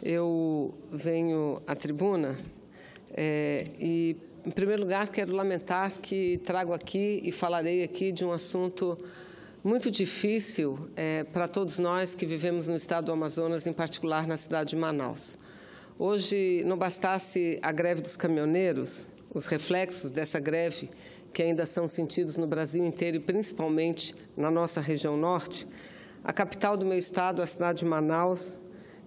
Eu venho à tribuna e, em primeiro lugar, quero lamentar que trago aqui e falarei aqui de um assunto muito difícil para todos nós que vivemos no estado do Amazonas, em particular na cidade de Manaus. Hoje, não bastasse a greve dos caminhoneiros, os reflexos dessa greve, que ainda são sentidos no Brasil inteiro e principalmente na nossa região norte, a capital do meu estado, a cidade de Manaus,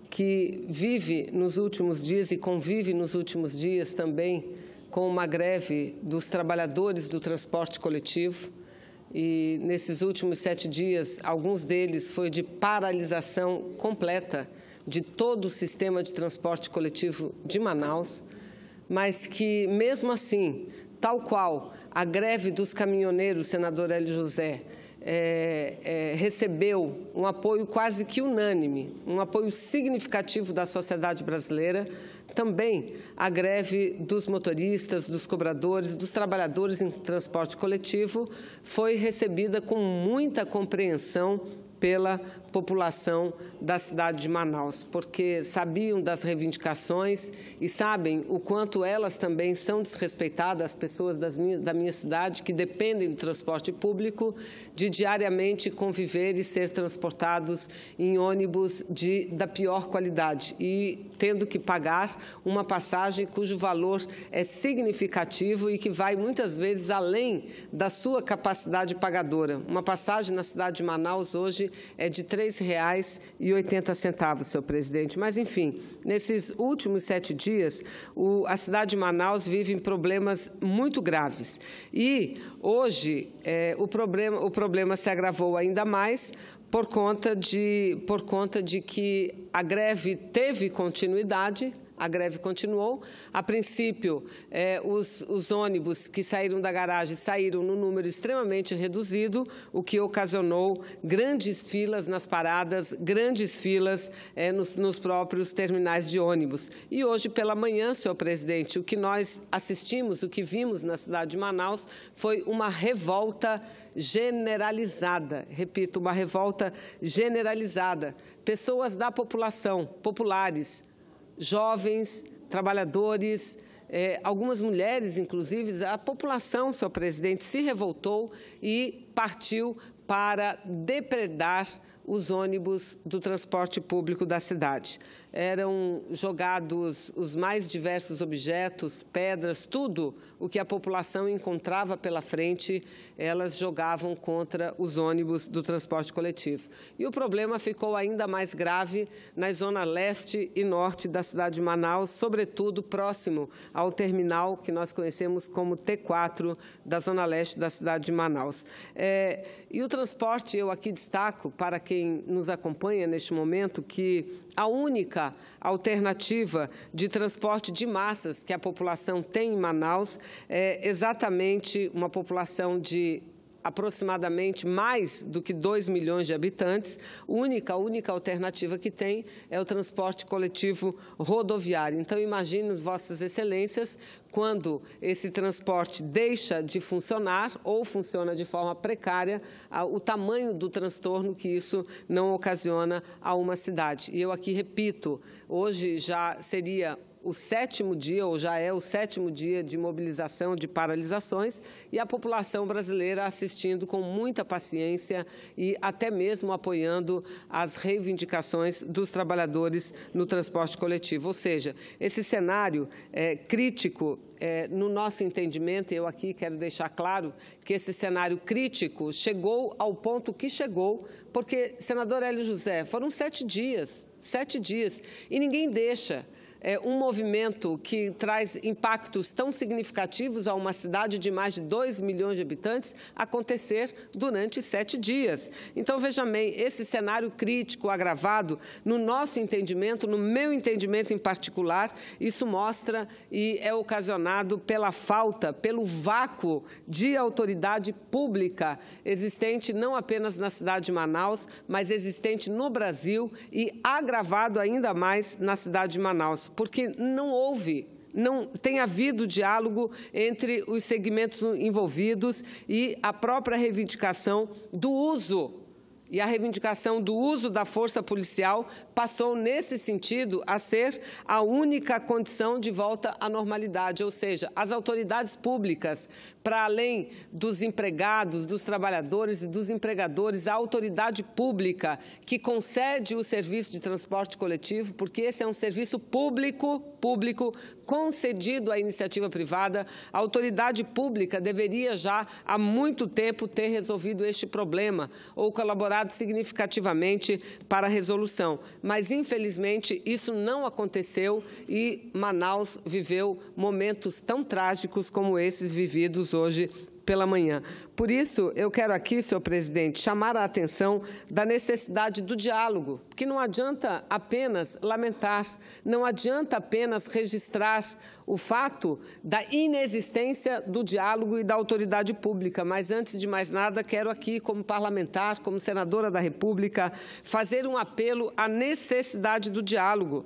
que vive nos últimos dias e convive nos últimos dias também com uma greve dos trabalhadores do transporte coletivo. E nesses últimos 7 dias, alguns deles foi de paralisação completa de todo o sistema de transporte coletivo de Manaus, mas que, mesmo assim, tal qual a greve dos caminhoneiros, senador Hélio José, recebeu um apoio quase que unânime, um apoio significativo da sociedade brasileira, também a greve dos motoristas, dos cobradores, dos trabalhadores em transporte coletivo foi recebida com muita compreensão pela população da cidade de Manaus, porque sabiam das reivindicações e sabem o quanto elas também são desrespeitadas, as pessoas da minha cidade, que dependem do transporte público, de diariamente conviver e ser transportados em ônibus da pior qualidade e tendo que pagar uma passagem cujo valor é significativo e que vai muitas vezes além da sua capacidade pagadora. Uma passagem na cidade de Manaus hoje é de R$ 3,80, senhor presidente. Mas, enfim, nesses últimos 7 dias, a cidade de Manaus vive em problemas muito graves. E, hoje, o problema se agravou ainda mais por conta de que a greve teve continuidade. A greve continuou. A princípio, os ônibus que saíram da garagem saíram num número extremamente reduzido, o que ocasionou grandes filas nas paradas, grandes filas nos próprios terminais de ônibus. E hoje, pela manhã, senhor presidente, o que nós assistimos, o que vimos na cidade de Manaus foi uma revolta generalizada. Repito, uma revolta generalizada. Pessoas da população, populares, jovens, trabalhadores, algumas mulheres, inclusive, a população, senhor presidente, se revoltou e partiu para depredar os ônibus do transporte público da cidade. Eram jogados os mais diversos objetos, pedras, tudo o que a população encontrava pela frente, elas jogavam contra os ônibus do transporte coletivo. E o problema ficou ainda mais grave na zona leste e norte da cidade de Manaus, sobretudo próximo ao terminal que nós conhecemos como T4 da zona leste da cidade de Manaus. E o transporte, eu aqui destaco para quem nos acompanha neste momento, que a única alternativa de transporte de massas que a população tem em Manaus é exatamente uma população de aproximadamente mais do que 2 milhões de habitantes. A única alternativa que tem é o transporte coletivo rodoviário. Então, imagino, Vossas Excelências, quando esse transporte deixa de funcionar ou funciona de forma precária, o tamanho do transtorno que isso não ocasiona a uma cidade. E eu aqui repito, hoje já seria o 7º dia, ou já é o 7º dia de mobilização, de paralisações, e a população brasileira assistindo com muita paciência e até mesmo apoiando as reivindicações dos trabalhadores no transporte coletivo. Ou seja, esse cenário crítico, no nosso entendimento, eu aqui quero deixar claro que esse cenário crítico chegou ao ponto que chegou, porque, senador Hélio José, foram 7 dias, e ninguém deixa um movimento que traz impactos tão significativos a uma cidade de mais de 2 milhões de habitantes acontecer durante 7 dias. Então, veja bem, esse cenário crítico agravado, no nosso entendimento, no meu entendimento em particular, isso mostra e é ocasionado pela falta, pelo vácuo de autoridade pública existente não apenas na cidade de Manaus, mas existente no Brasil e agravado ainda mais na cidade de Manaus, porque não tem havido diálogo entre os segmentos envolvidos e a própria reivindicação do uso E a reivindicação do uso da força policial passou, nesse sentido, a ser a única condição de volta à normalidade, ou seja, as autoridades públicas, para além dos empregados, dos trabalhadores e dos empregadores, a autoridade pública que concede o serviço de transporte coletivo, porque esse é um serviço público concedido à iniciativa privada, a autoridade pública deveria já há muito tempo ter resolvido este problema ou colaborado significativamente para a resolução. Mas, infelizmente, isso não aconteceu e Manaus viveu momentos tão trágicos como esses vividos hoje pela manhã. Por isso, eu quero aqui, senhor presidente, chamar a atenção da necessidade do diálogo, que não adianta apenas lamentar, não adianta apenas registrar o fato da inexistência do diálogo e da autoridade pública, mas, antes de mais nada, quero aqui, como parlamentar, como senadora da República, fazer um apelo à necessidade do diálogo,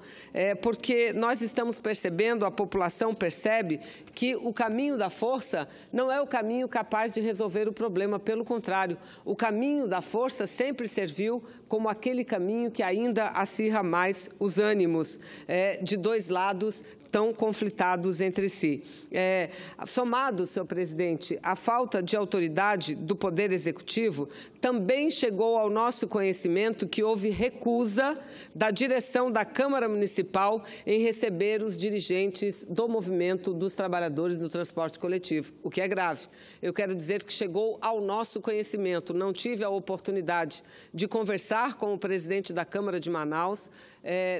porque nós estamos percebendo, a população percebe, que o caminho da força não é o caminho capaz de resolver o problema, pelo contrário, o caminho da força sempre serviu como aquele caminho que ainda acirra mais os ânimos de dois lados tão conflitados entre si. Somado, senhor presidente, a falta de autoridade do Poder Executivo, também chegou ao nosso conhecimento que houve recusa da direção da Câmara Municipal em receber os dirigentes do movimento dos trabalhadores no transporte coletivo, o que é grave. Eu quero dizer que chegou ao nosso conhecimento, não tive a oportunidade de conversar com o presidente da Câmara de Manaus,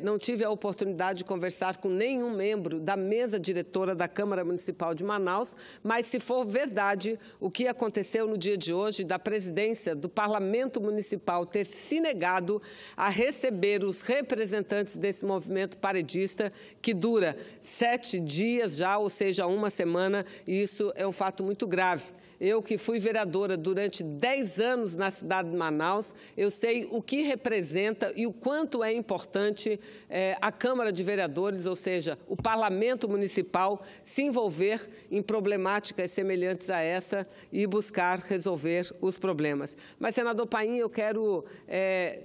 não tive a oportunidade de conversar com nenhum membro da mesa diretora da Câmara Municipal de Manaus, mas, se for verdade o que aconteceu no dia de hoje, da presidência do Parlamento Municipal ter se negado a receber os representantes desse movimento paredista, que dura 7 dias já, ou seja, uma semana, e isso é um fato muito grave. Eu, que fui vereadora durante 10 anos na cidade de Manaus, eu sei o que representa e o quanto é importante a Câmara de Vereadores, ou seja, o Parlamento Municipal, se envolver em problemáticas semelhantes a essa e buscar resolver os problemas. Mas, senador Paim, eu quero,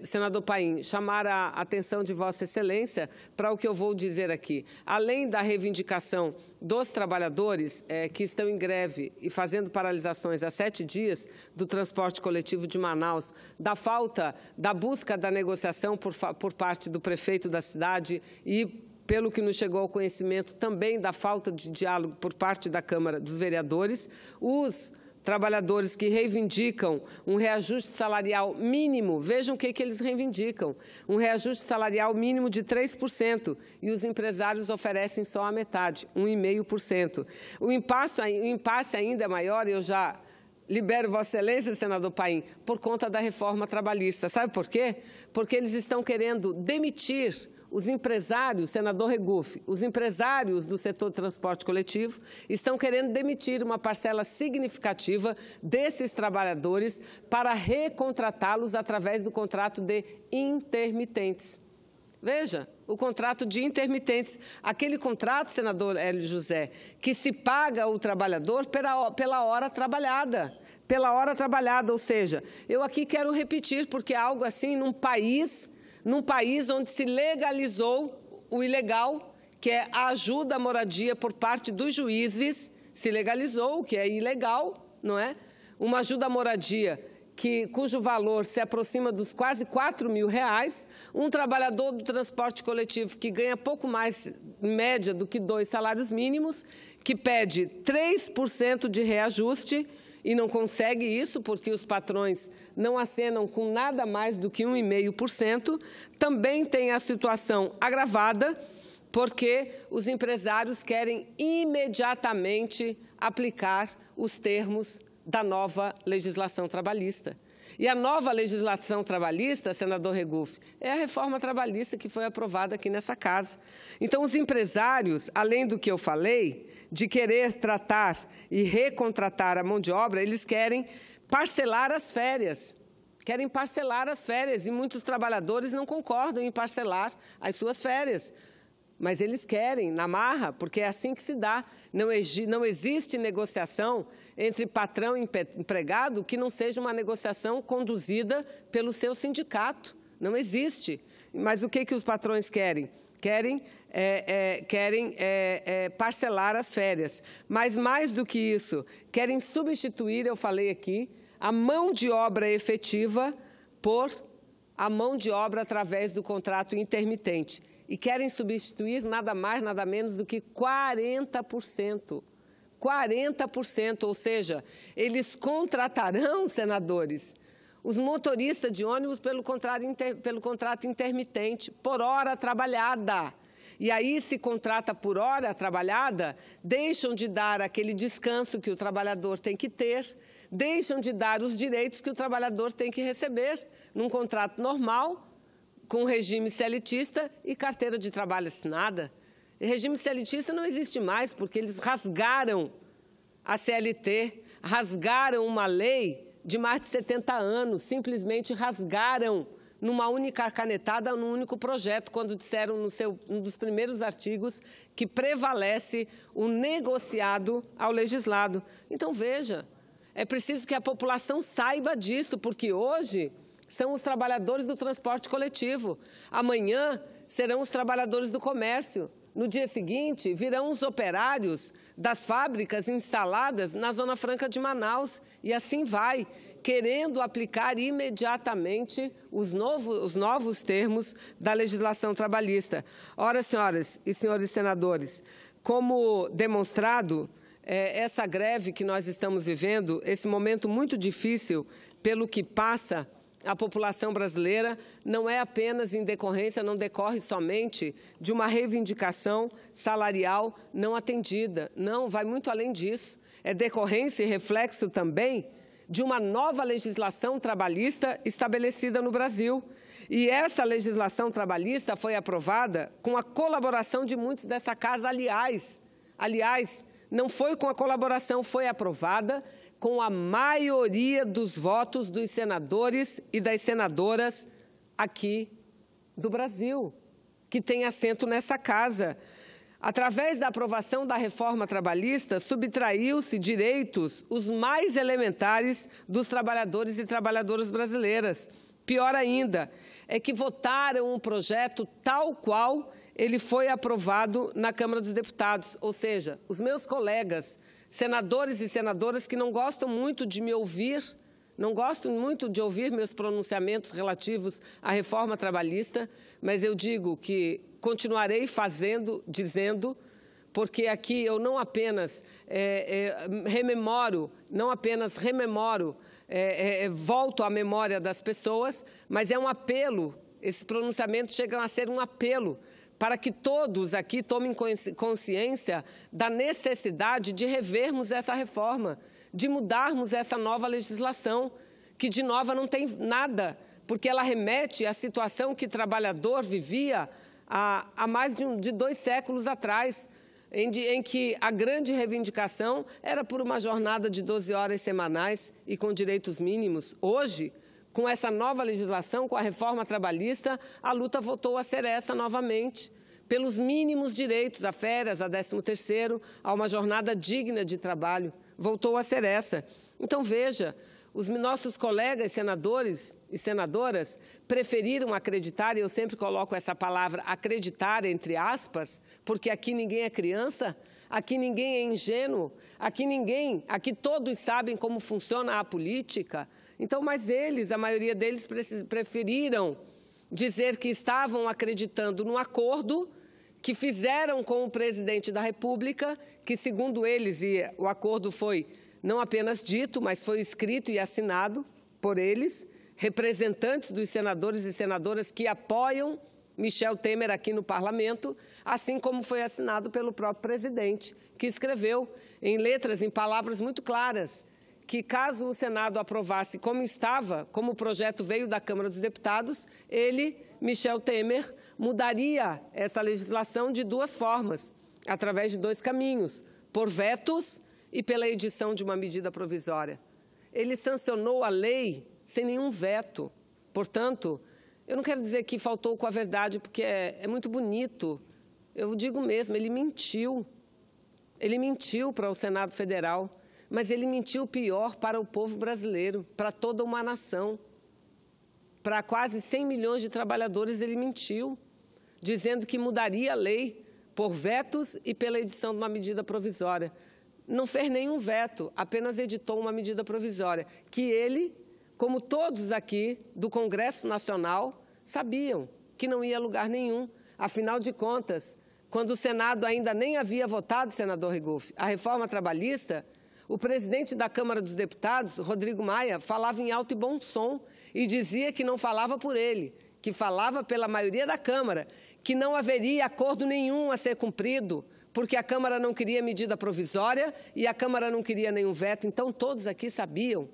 senador Paim, chamar a atenção de Vossa Excelência para o que eu vou dizer aqui. Além da reivindicação dos trabalhadores que estão em greve e fazendo paralisações há 7 dias do transporte coletivo de Manaus, da falta da busca da negociação por parte do prefeito da cidade e, pelo que nos chegou ao conhecimento, também da falta de diálogo por parte da Câmara dos Vereadores, os trabalhadores que reivindicam um reajuste salarial mínimo, vejam o que eles reivindicam, um reajuste salarial mínimo de 3%, e os empresários oferecem só a metade, 1,5%. O impasse ainda é maior, e eu já libero Vossa Excelência, senador Paim, por conta da reforma trabalhista. Sabe por quê? Porque eles estão querendo demitir os empresários, senador Regufe, os empresários do setor de transporte coletivo estão querendo demitir uma parcela significativa desses trabalhadores para recontratá-los através do contrato de intermitentes. Veja, o contrato de intermitentes, aquele contrato, senador Hélio José, que se paga o trabalhador pela hora trabalhada. Ou seja, eu aqui quero repetir, porque é algo assim num país onde se legalizou o ilegal, que é a ajuda à moradia por parte dos juízes, se legalizou, o que é ilegal, não é? Uma ajuda à moradia cujo valor se aproxima dos quase R$4.000, um trabalhador do transporte coletivo que ganha pouco mais, em média, do que 2 salários mínimos, que pede 3% de reajuste, e não consegue isso porque os patrões não acenam com nada mais do que 1,5%, também tem a situação agravada porque os empresários querem imediatamente aplicar os termos da nova legislação trabalhista. E a nova legislação trabalhista, senador Regufe, é a reforma trabalhista que foi aprovada aqui nessa casa. Então, os empresários, além do que eu falei, de querer tratar e recontratar a mão de obra, eles querem parcelar as férias. E muitos trabalhadores não concordam em parcelar as suas férias. mas eles querem, na marra, porque é assim que se dá. Não existe negociação entre patrão e empregado que não seja uma negociação conduzida pelo seu sindicato. Não existe. Mas o que os patrões querem? Querem parcelar as férias. Mas, mais do que isso, querem substituir, eu falei aqui, a mão de obra efetiva por a mão de obra através do contrato intermitente. E querem substituir nada mais, nada menos do que 40%. 40%, ou seja, eles contratarão, senadores, os motoristas de ônibus pelo contrato intermitente, por hora trabalhada. E aí, se contrata por hora trabalhada, deixam de dar aquele descanso que o trabalhador tem que ter, deixam de dar os direitos que o trabalhador tem que receber num contrato normal, com regime seletista e carteira de trabalho assinada. E regime seletista não existe mais, porque eles rasgaram a CLT, rasgaram uma lei de mais de 70 anos, simplesmente rasgaram numa única canetada, num único projeto, quando disseram um dos primeiros artigos que prevalece o negociado ao legislado. Então, veja, é preciso que a população saiba disso, porque hoje são os trabalhadores do transporte coletivo, amanhã serão os trabalhadores do comércio, no dia seguinte virão os operários das fábricas instaladas na Zona Franca de Manaus, e assim vai, querendo aplicar imediatamente os novos termos da legislação trabalhista. Ora, senhoras e senhores senadores, como demonstrado, essa greve que nós estamos vivendo, esse momento muito difícil pelo que passa a população brasileira, não é apenas em decorrência, não decorre somente de uma reivindicação salarial não atendida. Não, vai muito além disso. É decorrência e reflexo também de uma nova legislação trabalhista estabelecida no Brasil. E essa legislação trabalhista foi aprovada com a colaboração de muitos dessa casa, aliás, não foi com a colaboração, foi aprovada com a maioria dos votos dos senadores e das senadoras aqui do Brasil, que tem assento nessa casa. Através da aprovação da reforma trabalhista, subtraiu-se direitos os mais elementares dos trabalhadores e trabalhadoras brasileiras. Pior ainda, é que votaram um projeto tal qual ele foi aprovado na Câmara dos Deputados. Ou seja, os meus colegas, senadores e senadoras que não gostam muito de me ouvir, não gostam muito de ouvir meus pronunciamentos relativos à reforma trabalhista, mas eu digo que continuarei dizendo, porque aqui eu não apenas volto à memória das pessoas, mas é um apelo, esses pronunciamentos chegam a ser um apelo para que todos aqui tomem consciência da necessidade de revermos essa reforma, de mudarmos essa nova legislação, que de nova não tem nada, porque ela remete à situação que o trabalhador vivia há mais de 2 séculos atrás, em que a grande reivindicação era por uma jornada de 12 horas semanais e com direitos mínimos. Hoje, com essa nova legislação, com a reforma trabalhista, a luta voltou a ser essa novamente, pelos mínimos direitos, a férias, a 13º, a uma jornada digna de trabalho, voltou a ser essa. Então, veja, os nossos colegas senadores e senadoras preferiram acreditar, e eu sempre coloco essa palavra acreditar entre aspas, porque aqui ninguém é criança, aqui ninguém é ingênuo, aqui todos sabem como funciona a política. Então, mas eles, a maioria deles, preferiram dizer que estavam acreditando no acordo que fizeram com o presidente da República, que, segundo eles, o acordo foi não apenas dito, mas foi escrito e assinado por eles, representantes dos senadores e senadoras que apoiam Michel Temer aqui no Parlamento, assim como foi assinado pelo próprio presidente, que escreveu em letras, em palavras muito claras, que caso o Senado aprovasse como estava, como o projeto veio da Câmara dos Deputados, ele, Michel Temer, mudaria essa legislação de 2 formas, através de 2 caminhos, por vetos e pela edição de uma medida provisória. Ele sancionou a lei sem nenhum veto. Portanto, eu não quero dizer que faltou com a verdade, porque é muito bonito Eu digo mesmo, ele mentiu. Ele mentiu para o Senado Federal, mas ele mentiu pior para o povo brasileiro, para toda uma nação. Para quase 100 milhões de trabalhadores ele mentiu, dizendo que mudaria a lei por vetos e pela edição de uma medida provisória. Não fez nenhum veto, apenas editou uma medida provisória, que ele, como todos aqui do Congresso Nacional, sabiam que não ia a lugar nenhum. Afinal de contas, quando o Senado ainda nem havia votado, senador Regufe, a reforma trabalhista, o presidente da Câmara dos Deputados, Rodrigo Maia, falava em alto e bom som e dizia que não falava por ele, que falava pela maioria da Câmara, que não haveria acordo nenhum a ser cumprido, porque a Câmara não queria medida provisória e a Câmara não queria nenhum veto. Então, todos aqui sabiam.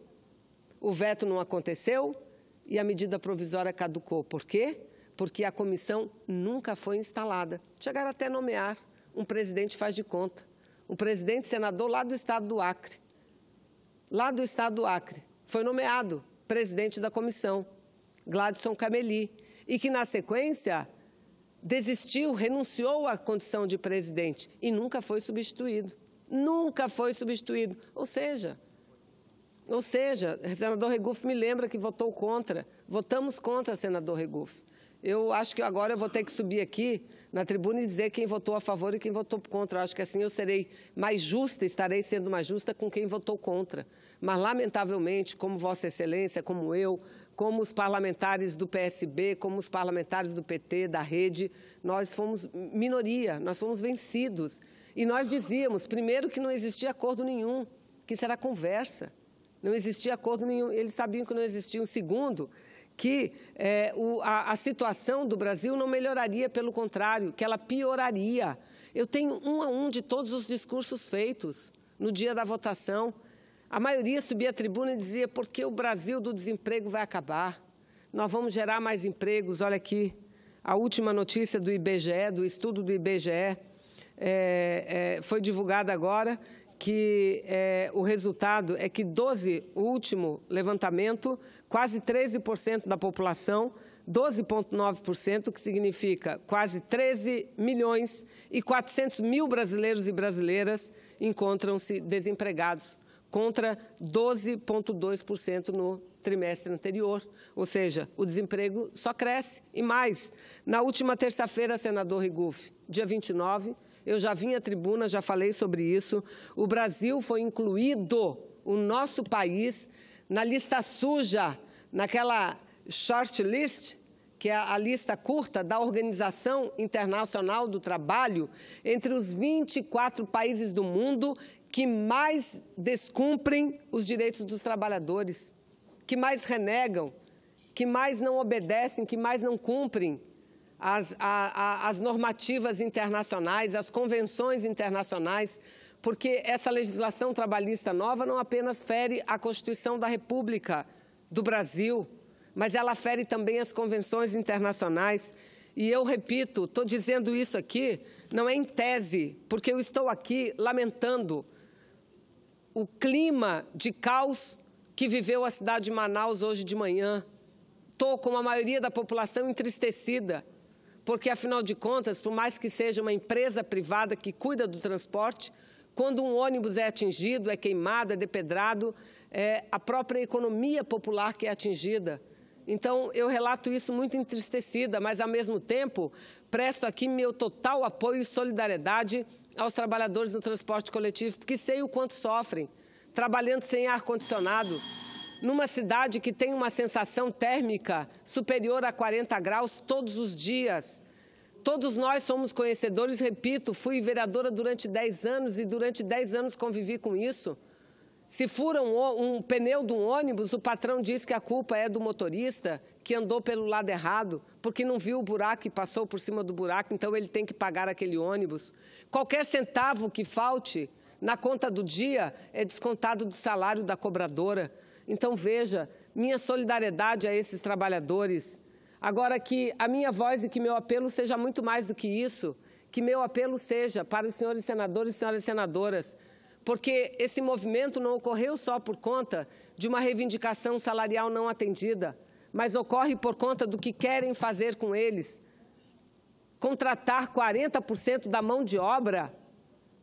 O veto não aconteceu e a medida provisória caducou. Por quê? Porque a comissão nunca foi instalada. Chegaram até a nomear um presidente faz de conta. Um presidente senador lá do estado do Acre. Lá do estado do Acre. Foi nomeado presidente da comissão, Gladson Cameli. E que, na sequência, desistiu, renunciou à condição de presidente e nunca foi substituído. Nunca foi substituído. Ou seja, o senador Regufe me lembra que votou contra. Votamos contra, senador Regufe. Eu acho que agora eu vou ter que subir aqui na tribuna e dizer quem votou a favor e quem votou contra. Eu acho que assim eu serei mais justa, estarei sendo mais justa com quem votou contra. Mas, lamentavelmente, como Vossa Excelência, como eu, como os parlamentares do PSB, como os parlamentares do PT, da Rede, nós fomos minoria, nós fomos vencidos. E nós dizíamos, primeiro, que não existia acordo nenhum, que isso era conversa. Não existia acordo nenhum, eles sabiam que não existia. Um segundo, que a situação do Brasil não melhoraria, pelo contrário, que ela pioraria. Eu tenho um a um de todos os discursos feitos no dia da votação. A maioria subia à tribuna e dizia, porque o Brasil do desemprego vai acabar. Nós vamos gerar mais empregos. Olha aqui, a última notícia do IBGE, do estudo do IBGE, foi divulgada agora, que o resultado é que o último levantamento, quase 13% da população, 12,9%, que significa quase 13 milhões e 400 mil brasileiros e brasileiras encontram-se desempregados, contra 12,2% no trimestre anterior. Ou seja, o desemprego só cresce. E mais, na última terça-feira, senador Regufe, dia 29, eu já vim à tribuna, já falei sobre isso, o Brasil foi incluído, o nosso país, na lista suja, naquela short list, que é a lista curta da Organização Internacional do Trabalho, entre os 24 países do mundo que mais descumprem os direitos dos trabalhadores, que mais renegam, que mais não obedecem, que mais não cumprem as normativas internacionais, as convenções internacionais, porque essa legislação trabalhista nova não apenas fere a Constituição da República do Brasil, mas ela fere também as convenções internacionais. E eu repito, estou dizendo isso aqui, não é em tese, porque eu estou aqui lamentando o clima de caos que viveu a cidade de Manaus hoje de manhã. Estou, como a maioria da população, entristecida, porque, afinal de contas, por mais que seja uma empresa privada que cuida do transporte, quando um ônibus é atingido, é queimado, é depedrado, é a própria economia popular que é atingida. Então, eu relato isso muito entristecida, mas, ao mesmo tempo, presto aqui meu total apoio e solidariedade aos trabalhadores do transporte coletivo, porque sei o quanto sofrem, trabalhando sem ar-condicionado, numa cidade que tem uma sensação térmica superior a 40 graus todos os dias. Todos nós somos conhecedores, repito, fui vereadora durante 10 anos e durante 10 anos convivi com isso. Se fura um pneu de um ônibus, o patrão diz que a culpa é do motorista, que andou pelo lado errado, porque não viu o buraco e passou por cima do buraco, então ele tem que pagar aquele ônibus. Qualquer centavo que falte na conta do dia é descontado do salário da cobradora. Então, veja, minha solidariedade a esses trabalhadores. Agora, que a minha voz e que meu apelo seja muito mais do que isso, que meu apelo seja para os senhores senadores e senhoras senadoras, porque esse movimento não ocorreu só por conta de uma reivindicação salarial não atendida, mas ocorre por conta do que querem fazer com eles, contratar 40% da mão de obra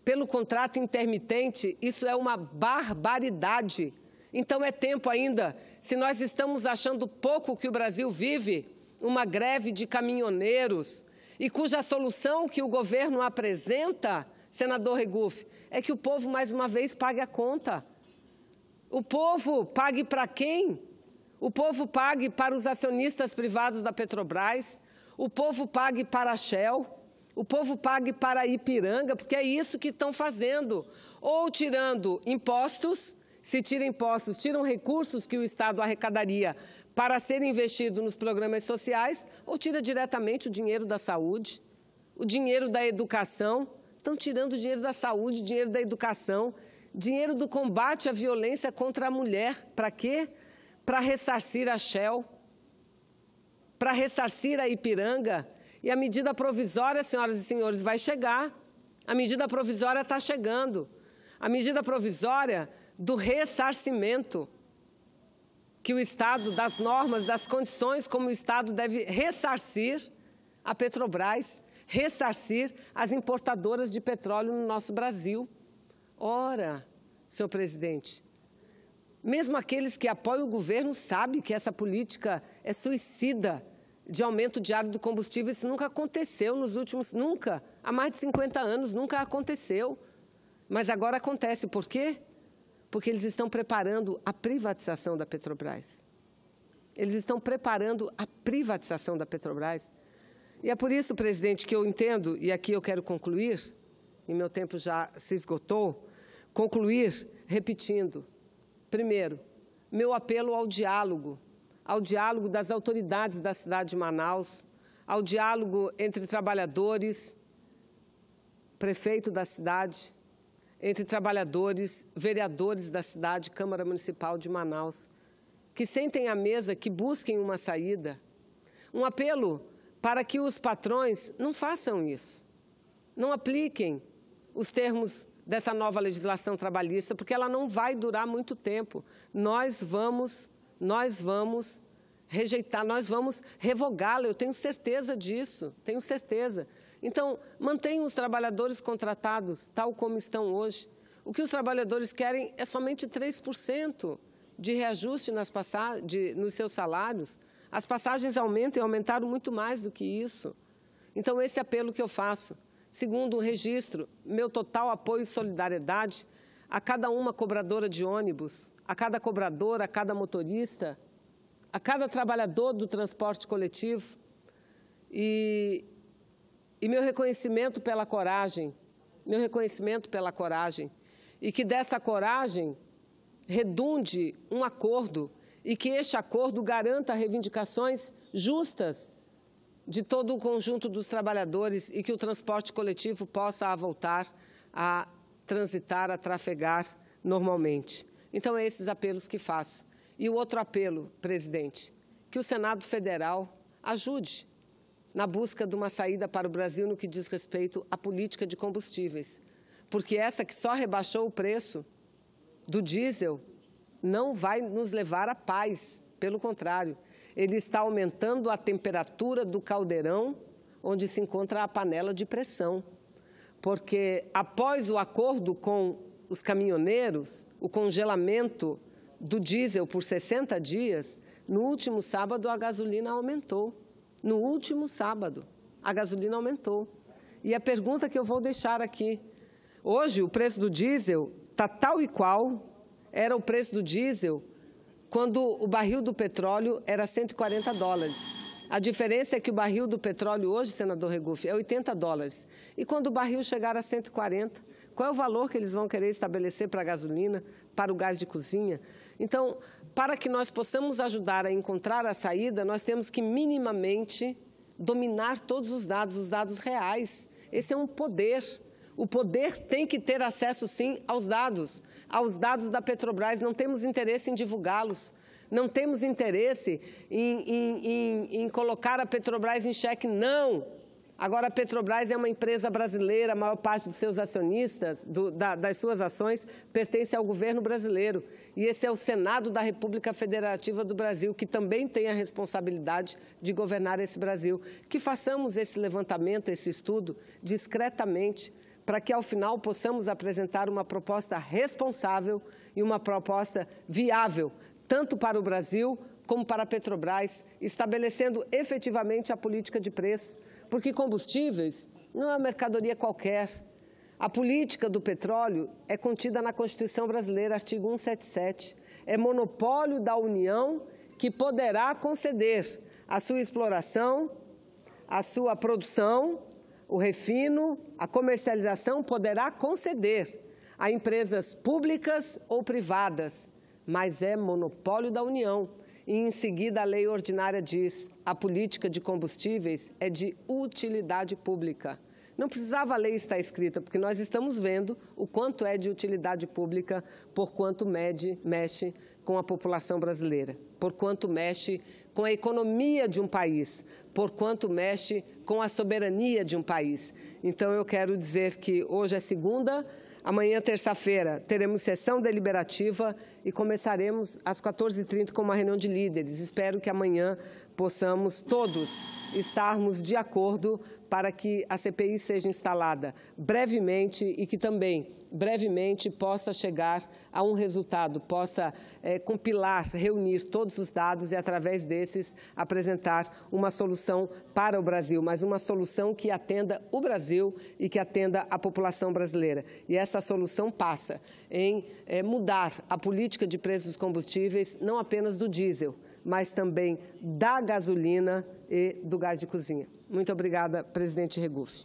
pelo contrato intermitente, isso é uma barbaridade. Então é tempo ainda, se nós estamos achando pouco que o Brasil vive, uma greve de caminhoneiros, e cuja solução que o governo apresenta, senador Regufe, é que o povo, mais uma vez, pague a conta. O povo pague para quem? O povo pague para os acionistas privados da Petrobras, o povo pague para a Shell, o povo pague para a Ipiranga, porque é isso que estão fazendo. Ou tirando impostos, se tira impostos, tiram recursos que o Estado arrecadaria para ser investido nos programas sociais, ou tira diretamente o dinheiro da saúde, o dinheiro da educação. Estão tirando o dinheiro da saúde, dinheiro da educação, dinheiro do combate à violência contra a mulher. Para quê? Para ressarcir a Shell, para ressarcir a Ipiranga. E a medida provisória, senhoras e senhores, vai chegar. A medida provisória está chegando. A medida provisória do ressarcimento, que o Estado, das normas, das condições como o Estado deve ressarcir a Petrobras, ressarcir as importadoras de petróleo no nosso Brasil. Ora, senhor presidente, mesmo aqueles que apoiam o governo sabem que essa política é suicida de aumento diário do combustível. Isso nunca aconteceu nos últimos... Nunca. Há mais de 50 anos nunca aconteceu. Mas agora acontece. Por quê? Porque eles estão preparando a privatização da Petrobras. Eles estão preparando a privatização da Petrobras. E é por isso, presidente, que eu entendo, e aqui eu quero concluir, e meu tempo já se esgotou, concluir repetindo. Primeiro, meu apelo ao diálogo das autoridades da cidade de Manaus, ao diálogo entre trabalhadores, prefeito da cidade, entre trabalhadores, vereadores da cidade, Câmara Municipal de Manaus, que sentem à mesa, que busquem uma saída. Um apelo para que os patrões não façam isso, não apliquem os termos dessa nova legislação trabalhista, porque ela não vai durar muito tempo. Nós vamos rejeitar, nós vamos revogá-la, eu tenho certeza disso, tenho certeza. Então, mantenham os trabalhadores contratados tal como estão hoje. O que os trabalhadores querem é somente 3% de reajuste nos seus salários. As passagens aumentam e aumentaram muito mais do que isso. Então, esse apelo que eu faço. Segundo o registro, meu total apoio e solidariedade a cada uma cobradora de ônibus, a cada cobradora, a cada motorista, a cada trabalhador do transporte coletivo. E meu reconhecimento pela coragem, e que dessa coragem redunde um acordo e que este acordo garanta reivindicações justas de todo o conjunto dos trabalhadores e que o transporte coletivo possa voltar a transitar, a trafegar normalmente. Então, é esses apelos que faço. E o outro apelo, presidente, que o Senado Federal ajude na busca de uma saída para o Brasil no que diz respeito à política de combustíveis, porque essa que só rebaixou o preço do diesel não vai nos levar à paz, pelo contrário, ele está aumentando a temperatura do caldeirão onde se encontra a panela de pressão, porque após o acordo com os caminhoneiros, o congelamento do diesel por 60 dias, no último sábado a gasolina aumentou. No último sábado, a gasolina aumentou. E a pergunta que eu vou deixar aqui, hoje o preço do diesel está tal e qual era o preço do diesel quando o barril do petróleo era $140. A diferença é que o barril do petróleo hoje, senador Regufe, é $80. E quando o barril chegar a 140, qual é o valor que eles vão querer estabelecer para a gasolina, para o gás de cozinha? Então, para que nós possamos ajudar a encontrar a saída, nós temos que minimamente dominar todos os dados reais. Esse é um poder. O poder tem que ter acesso, sim, aos dados da Petrobras. Não temos interesse em divulgá-los, não temos interesse em colocar a Petrobras em xeque, não. Agora, a Petrobras é uma empresa brasileira, a maior parte dos seus acionistas, das suas ações, pertence ao governo brasileiro. E esse é o Senado da República Federativa do Brasil, que também tem a responsabilidade de governar esse Brasil. Que façamos esse levantamento, esse estudo, discretamente, para que, ao final, possamos apresentar uma proposta responsável e uma proposta viável, tanto para o Brasil como para a Petrobras, estabelecendo efetivamente a política de preço, porque combustíveis não é uma mercadoria qualquer. A política do petróleo é contida na Constituição Brasileira, artigo 177. É monopólio da União que poderá conceder a sua exploração, a sua produção, o refino, a comercialização, poderá conceder a empresas públicas ou privadas, mas é monopólio da União. E, em seguida, a lei ordinária diz: a política de combustíveis é de utilidade pública. Não precisava a lei estar escrita, porque nós estamos vendo o quanto é de utilidade pública, por quanto mexe com a população brasileira, por quanto mexe com a economia de um país, por quanto mexe com a soberania de um país. Então, eu quero dizer que hoje é segunda. Amanhã, terça-feira, teremos sessão deliberativa e começaremos às 14h30 com uma reunião de líderes. Espero que amanhã possamos todos estarmos de acordo para que a CPI seja instalada brevemente e que também, brevemente, possa chegar a um resultado, possa compilar, reunir todos os dados e, através desses, apresentar uma solução para o Brasil, mas uma solução que atenda o Brasil e que atenda a população brasileira. E essa solução passa em mudar a política de preços dos combustíveis, não apenas do diesel, mas também da gasolina e do gás de cozinha. Muito obrigada, presidente Regufe.